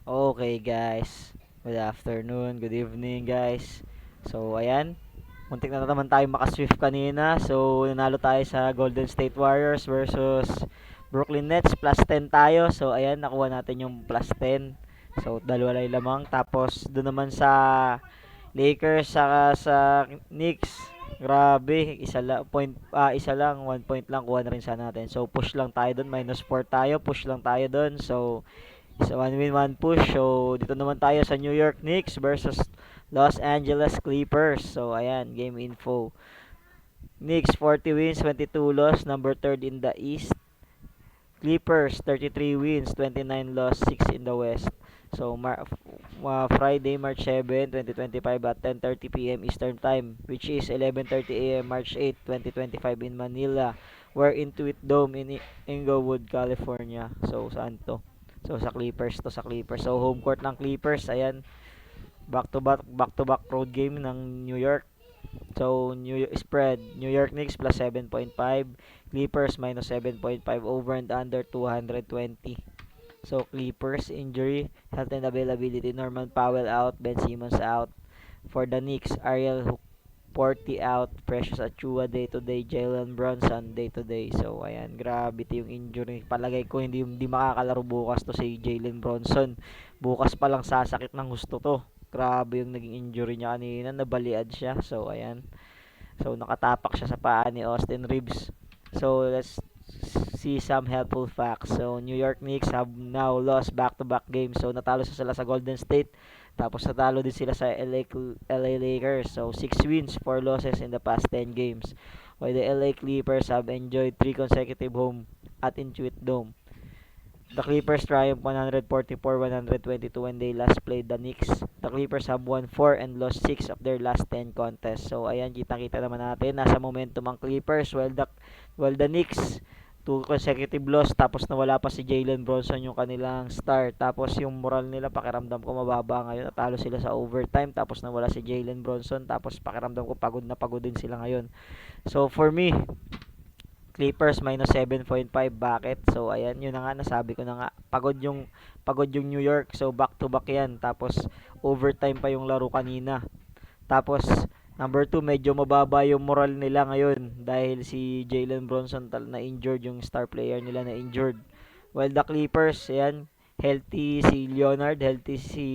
Okay guys, good afternoon, good evening guys. So ayan, muntik na naman tayo makaswift kanina. So nanalo tayo sa Golden State Warriors versus Brooklyn Nets. Plus 10 tayo. So ayan, nakuha natin yung plus 10. So dalawa lang lamang. Tapos doon naman sa Lakers saka sa Knicks. Grabe, isa lang, 1 point lang kuha na rin sana natin. So push lang tayo doon, -4 tayo, push lang tayo doon. So one win, one push. So, dito naman tayo sa New York Knicks versus Los Angeles Clippers. So, ayan, game info. Knicks 40 wins, 22 loss, number 3rd in the East. Clippers 33 wins, 29 loss, 6 in the West. So, Friday, March 7, 2025 at 10:30 p.m. Eastern Time, which is 11:30 a.m. March 8, 2025 in Manila. We're Intuit Dome in Inglewood, California. So, saan to? So, sa Clippers to, sa Clippers. So, home court ng Clippers. Ayan, back to back road game ng New York. So, spread, New York Knicks plus 7.5, Clippers minus 7.5, over and under 220. So, Clippers injury, health and availability, Norman Powell out, Ben Simmons out. For the Knicks, Ariel Porty out, Precious Achua day-to-day, Jalen Brunson day-to-day. So, ayan, grabe yung injury. Palagay ko hindi makakalaro bukas to si Jalen Brunson. Bukas pa lang sasakit ng gusto to. Grabe yung naging injury niya kanina, nabaliad siya. So, ayan. So, nakatapak siya sa paa ni Austin Reeves. So, let's see some helpful facts. So, New York Knicks have now lost back-to-back games. So, natalo sila sa Golden State. Tapos, natalo din sila sa LA Lakers. So, 6 wins, 4 losses in the past 10 games. While the LA Clippers have enjoyed 3 consecutive home at Intuit Dome. The Clippers triumphed 144-122 when they last played the Knicks. The Clippers have won 4 and lost 6 of their last 10 contests. So ayan, kitang-kita naman natin, nasa momentum ang Clippers, while the Knicks 2 consecutive loss, tapos nawala pa si Jalen Brunson, yung kanilang star. Tapos yung moral nila, pakiramdam ko mababa ngayon. Natalo sila sa overtime, tapos nawala si Jalen Brunson, tapos pakiramdam ko pagod na pagod din sila ngayon. So for me, Clippers -7.5. Bakit? So ayan, yun na nga, nasabi ko na nga. Pagod yung New York. So back to back 'yan. Tapos overtime pa yung laro kanina. Tapos number 2, medyo mababa yung moral nila ngayon dahil si Jalen Brunson na injured, yung star player nila na injured. While the Clippers, ayan, healthy si Leonard, healthy si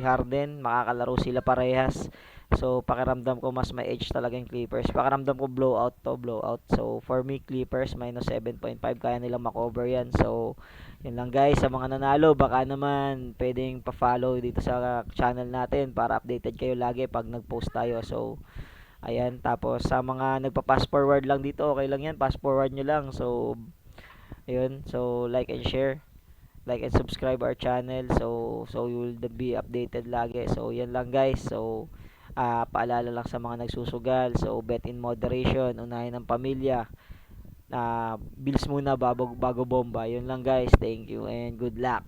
Harden, makakalaro sila parehas. So, pakiramdam ko mas may edge talaga yung Clippers. Pakiramdam ko blowout to, blowout. So, for me, Clippers -7.5, kaya nila makover yan. So, yun lang guys, sa mga nanalo, baka naman pwedeng pa-follow dito sa channel natin para updated kayo lagi pag nag-post tayo. So, ayan. Tapos, sa mga nagpa-pass forward lang dito, okay lang yan, pass forward nyo lang. So, ayun. So, like and share, like and subscribe our channel, so you will be updated lagi. So yan lang guys. So paalala lang sa mga nagsusugal, so bet in moderation, unahin ang pamilya, bills muna bago bomba. Yun lang guys, thank you and good luck.